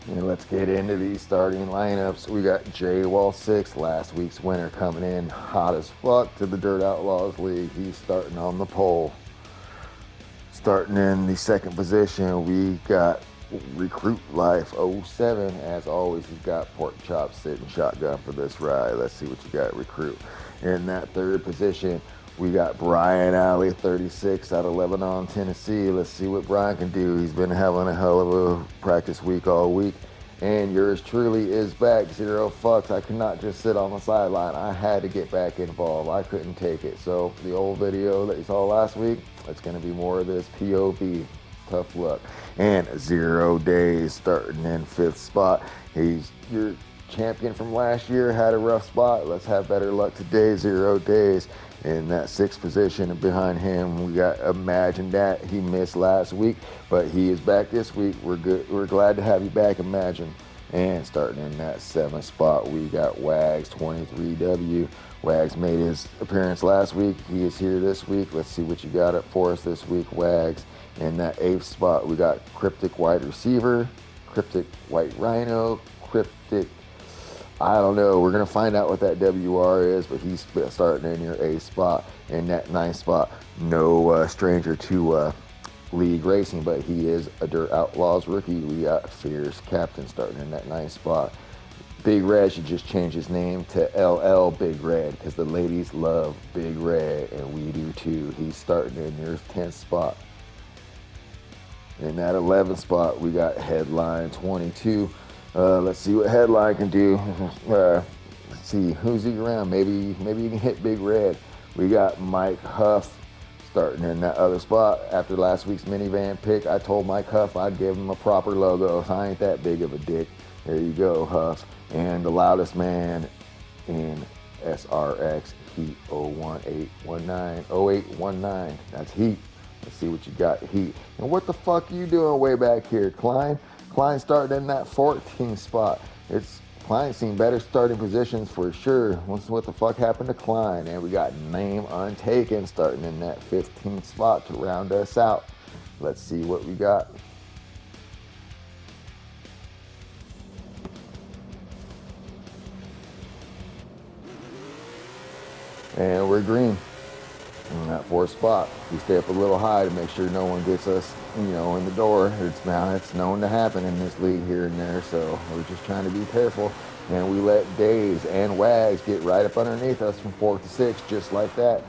And let's get into these starting lineups. We got J-Wall 6, last week's winner, coming in hot as fuck to the Dirt Outlaws League. He's starting on the pole. Starting in the second position, we got Recruit Life 07. As always, he's got pork chops sitting shotgun for this ride. Let's see what you got, Recruit. In that third position, we got Brian Alley 36 out of Lebanon, Tennessee. Let's see what Brian can do. He's been having a hell of a practice week all week. And yours truly is back, Zero Fucks. I could not just sit on the sideline. I had to get back involved. I couldn't take it. So the old video that you saw last week, it's going to be more of this POV. Tough luck. And 0 Days starting in 5th spot. He's your champion from last year, had a rough spot. Let's have better luck today, 0 Days. In that 6th position, and behind him we got Imagine That. He missed last week, but he is back this week. We're good. We're glad to have you back, Imagine. And starting in that 7th spot, we got Wags 23W. Wags made his appearance last week. He is here this week. Let's see what you got up for us this week, Wags. In that 8th spot, we got Cryptic Wide Receiver, Cryptic White Rhino, Cryptic, I don't know. We're going to find out what that WR is, but he's starting in your 8th spot. In that 9th spot, no stranger to league racing, but he is a Dirt Outlaws rookie. We got Fierce Captain starting in that 9th spot. Big Red should just change his name to LL Big Red because the ladies love Big Red, and we do too. He's starting in your 10th spot. In that 11th spot, we got Headline 22. Let's see what Headline can do. Let's see who's he around. Maybe you can hit Big Red. We got Mike Huff starting in that other spot. After last week's minivan pick, I told Mike Huff I'd give him a proper logo. I ain't that big of a dick. There you go, Huff. And the loudest man in SRX Heat 0819. That's Heat. Let's see what you got, Heat. And what the fuck you doing way back here, Klein? Klein starting in that 14th spot. Klein's seen better starting positions for sure. What the fuck happened to Klein? And we got Name Untaken starting in that 15th spot to round us out. Let's see what we got. And we're green. In that 4th spot, we stay up a little high to make sure no one gets us, in the door. It's known to happen in this league here and there, so we're just trying to be careful. And we let Days and Wags get right up underneath us from 4th to 6th, just like that.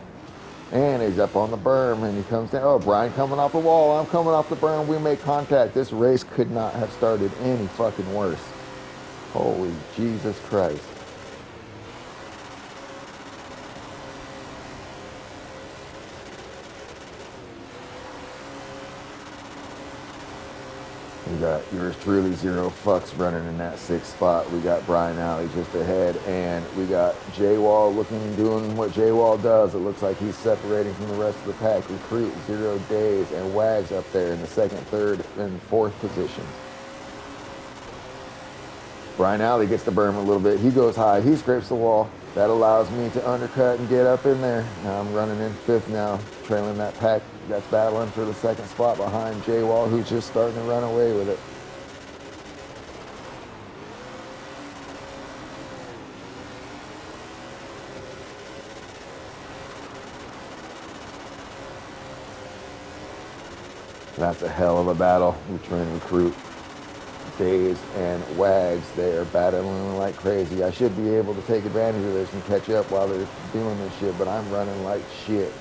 And he's up on the berm, and he comes down. Oh, Brian coming off the wall. I'm coming off the berm. We make contact. This race could not have started any fucking worse. Holy Jesus Christ. We got yours truly, Zero Fucks, running in that 6th spot. We got Brian Alley just ahead, and we got J-Wall doing what J-Wall does. It looks like he's separating from the rest of the pack. Recruit, 0 Days, and Wags up there in the 2nd, 3rd, and 4th position. Brian Alley gets the berm a little bit. He goes high. He scrapes the wall. That allows me to undercut and get up in there. Now I'm running in 5th now, trailing that pack that's battling for the 2nd spot behind J-Wall, who's just starting to run away with it. That's a hell of a battle between Recruit, Days, and Wags. They are battling like crazy. I should be able to take advantage of this and catch up while they're doing this shit, but I'm running like shit.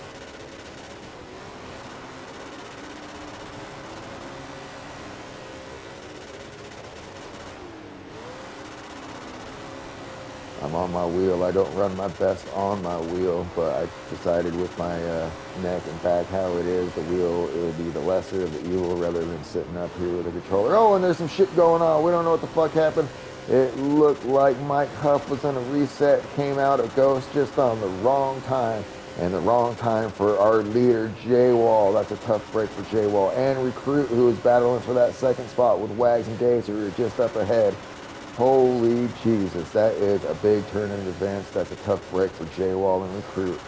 I'm on my wheel. I don't run my best on my wheel, but I decided with my neck and back how it is, the wheel, it would be the lesser of the evil rather than sitting up here with a controller. Oh, and there's some shit going on. We don't know what the fuck happened. It looked like Mike Huff was in a reset, came out of Ghost just on the wrong time. And the wrong time for our leader, J-Wall. That's a tough break for J-Wall. And Recruit, who is battling for that 2nd spot with Wags and Days, who are just up ahead. Holy Jesus, that is a big turn in events. That's a tough break for J-Wall and Recruit.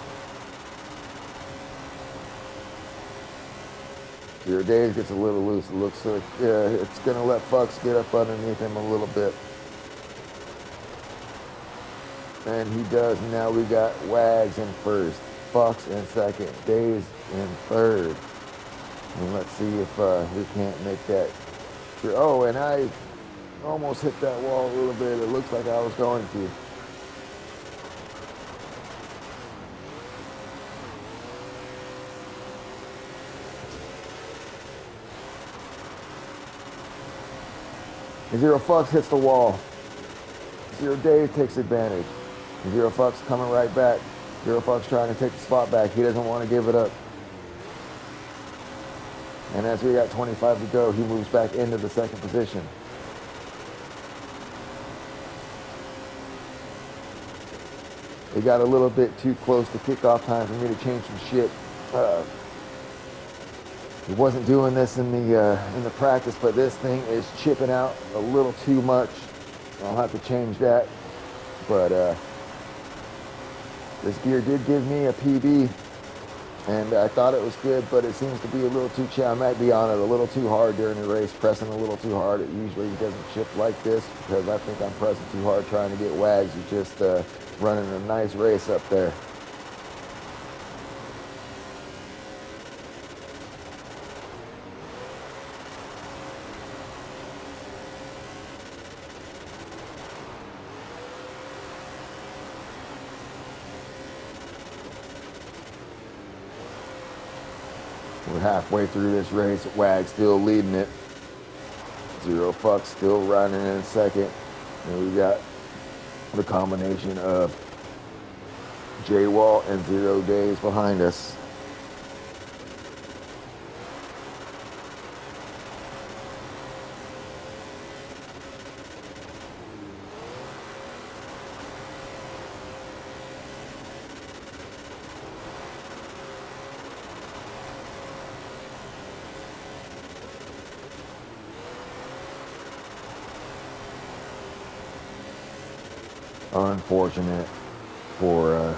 Zero Days gets a little loose. It looks like it's going to let Fucks get up underneath him a little bit. And he does. Now we got Wags in first, Fucks in second, Days in third. And let's see if we can't make that true. Oh, and I almost hit that wall a little bit. It looks like I was going to. Zero Fucks hits the wall. Zero Days takes advantage. Zero Fucks coming right back. Zero Fucks trying to take the spot back. He doesn't want to give it up. And as we got 25 to go, he moves back into the second position. It got a little bit too close to kickoff time for me to change some shit. He wasn't doing this in the practice, but this thing is chipping out a little too much. I'll have to change that. But this gear did give me a PB, and I thought it was good, but it seems to be a little too I might be on it a little too hard during the race, pressing a little too hard. It usually doesn't chip like this because I think I'm pressing too hard trying to get Wags. He's just running a nice race up there. We're halfway through this race. Wag still leading it. Zero Fucks still running in second. And we got the combination of J-Wall and 0 Days behind us. Unfortunate for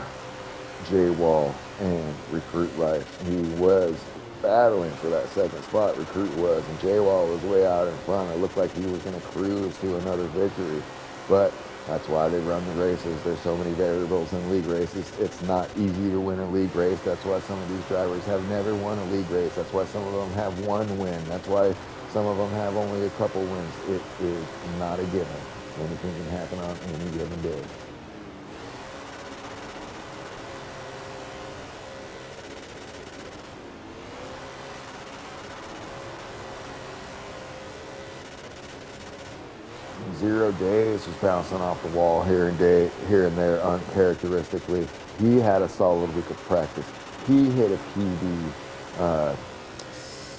J-Wall and Recruit Life. He was battling for that second spot, Recruit was, and J-Wall was way out in front. It looked like he was going to cruise to another victory, but that's why they run the races. There's so many variables in league races. It's not easy to win a league race. That's why some of these drivers have never won a league race. That's why some of them have one win. That's why some of them have only a couple wins. It is not a given. Anything can happen on any given day. Zero Days was bouncing off the wall here and there uncharacteristically. He had a solid week of practice. He hit a PB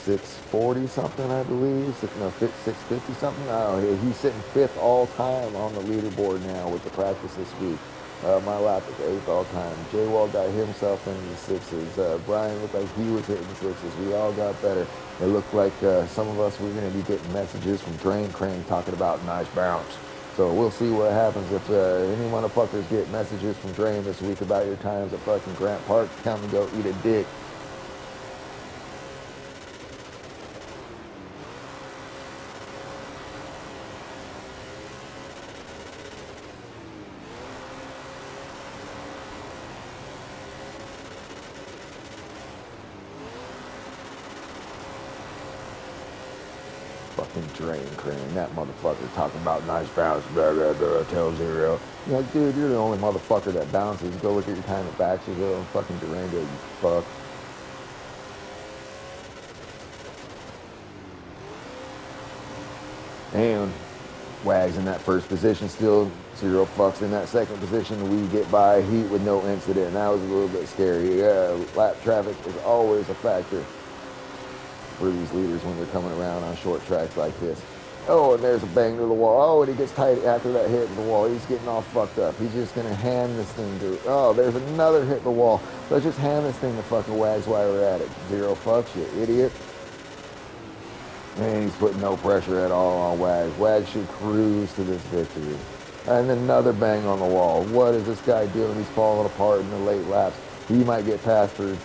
640 something, I believe. 650 something. Oh, he's sitting 5th all time on the leaderboard now with the practice this week. My lap is 8th all time. J-Wall got himself into the 6s. Brian looked like he was hitting 6s. We all got better. It looked like some of us were going to be getting messages from Drain Crane talking about nice bounce. So we'll see what happens if any motherfuckers get messages from Drain this week about your times at fucking Grant Park. Tell them to go eat a dick. Fucking Drain Crane, that motherfucker talking about nice bounce, blah, blah, blah, tell Zero. You're like, dude, you're the only motherfucker that bounces. Go look at your time at Baxterville and fucking Durango, you fuck. And Wags in that first position still, Zero Fucks in that second position. We get by heat with no incident, and that was a little bit scary. Lap traffic is always a factor for these leaders when they're coming around on short tracks like this. Oh, and there's a bang to the wall. Oh, and he gets tight after that hit in the wall. He's getting all fucked up. He's just going to hand this thing to... Oh, there's another hit in the wall. Let's just hand this thing to fucking Wags while we're at it. Zero Fucks, you idiot. And he's putting no pressure at all on Wags. Wags should cruise to this victory. And then another bang on the wall. What is this guy doing? He's falling apart in the late laps. He might get past or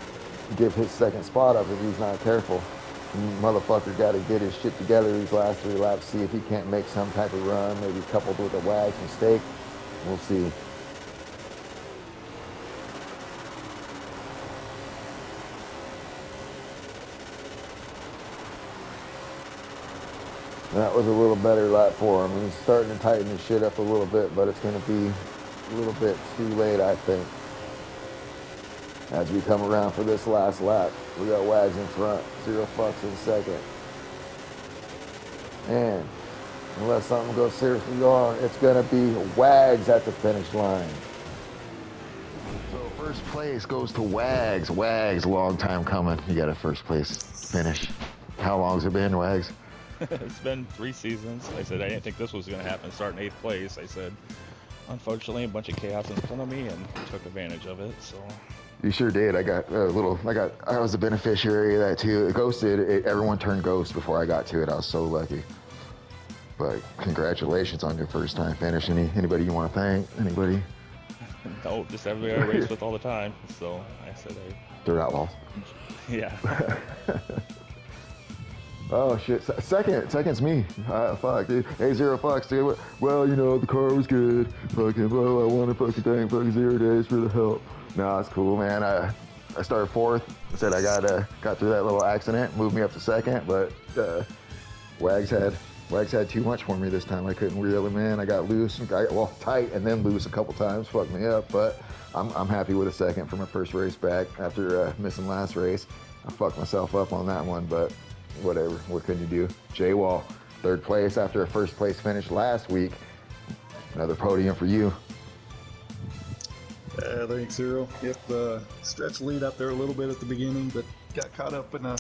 give his second spot up if he's not careful. Motherfucker got to get his shit together these last 3 laps, see if he can't make some type of run, maybe coupled with a Wags mistake. We'll see. That was a little better lap for him. He's starting to tighten his shit up a little bit, but it's going to be a little bit too late, I think. As we come around for this last lap, we got Wags in front, Zero Fucks in second. And unless something goes seriously wrong, it's going to be Wags at the finish line. So first place goes to Wags. Wags, long time coming. You got a first place finish. How long's it been, Wags? It's been 3 seasons. I said I didn't think this was going to happen, starting 8th place. I said, unfortunately, a bunch of chaos in front of me, and took advantage of it. So you sure did. I was a beneficiary of that too. It ghosted. Everyone turned ghost before I got to it. I was so lucky. But congratulations on your first time finish. Anybody you want to thank? Anybody? No, just everybody I race with all the time. So I said, Dirt Outlawz. Yeah. Oh shit! Second's me. Fuck, dude. Hey, Zero Fucks, dude. Well, you know the car was good. Fucking, well, I want to fucking thank fucking 0 days for the help. No, it's cool, man. I started 4th. I said I got through that little accident, moved me up to 2nd, but Wags had too much for me this time. I couldn't reel him in. I got loose and tight and then loose a couple times. Fucked me up, but I'm happy with a 2nd for my first race back after missing last race. I fucked myself up on that one, but whatever. What can you do? J-Wall, 3rd place after a first place finish last week. Another podium for you. Thanks, Zero. Yep, stretched lead up there a little bit at the beginning, but got caught up in a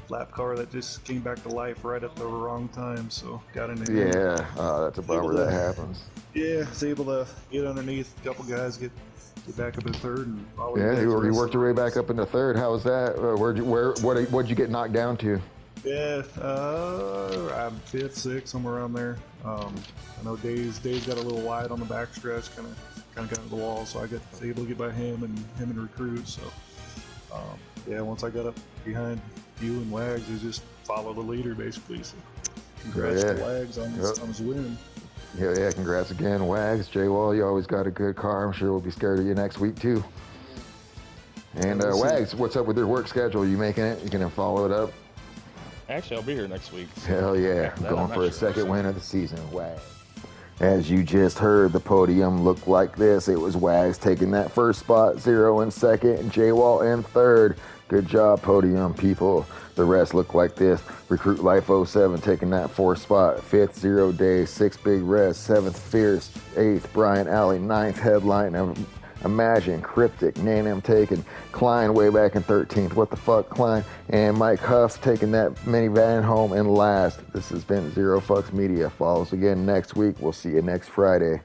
lap car that just came back to life right at the wrong time, so got in there. Yeah, that's a bummer that happens. Yeah, was able to get underneath a couple guys, get back up in 3rd, and yeah, you worked your way back up into 3rd. How was that? What'd you get knocked down to? Yeah, I'm 5th, 6th, somewhere around there. I know Dave's got a little wide on the backstretch, kind of got into the wall, so I got able to get by him and recruit. So yeah, once I got up behind you and Wags, it just follow the leader basically. So congrats to Wags on his win. Yeah, congrats again, Wags. J-Wall, you always got a good car. I'm sure we'll be scared of you next week too. And Wags, what's up with your work schedule? You making it? You gonna follow it up? Actually, I'll be here next week. So hell yeah, going for a second win of the season, Wags. As you just heard, the podium looked like this. It was Wags taking that first spot, Zero in second, and J-Wall in 3rd. Good job, podium people. The rest looked like this. Recruit Life 07 taking that 4th spot, 5th 0 Day, 6th Big Rest, 7th Fierce, 8th Brian Alley, 9th Headline. Imagine, Cryptic, Nanam taking, Klein way back in 13th. What the fuck, Klein? And Mike Huff taking that minivan home in last. This has been Zero Fucks Media. Follow us again next week. We'll see you next Friday.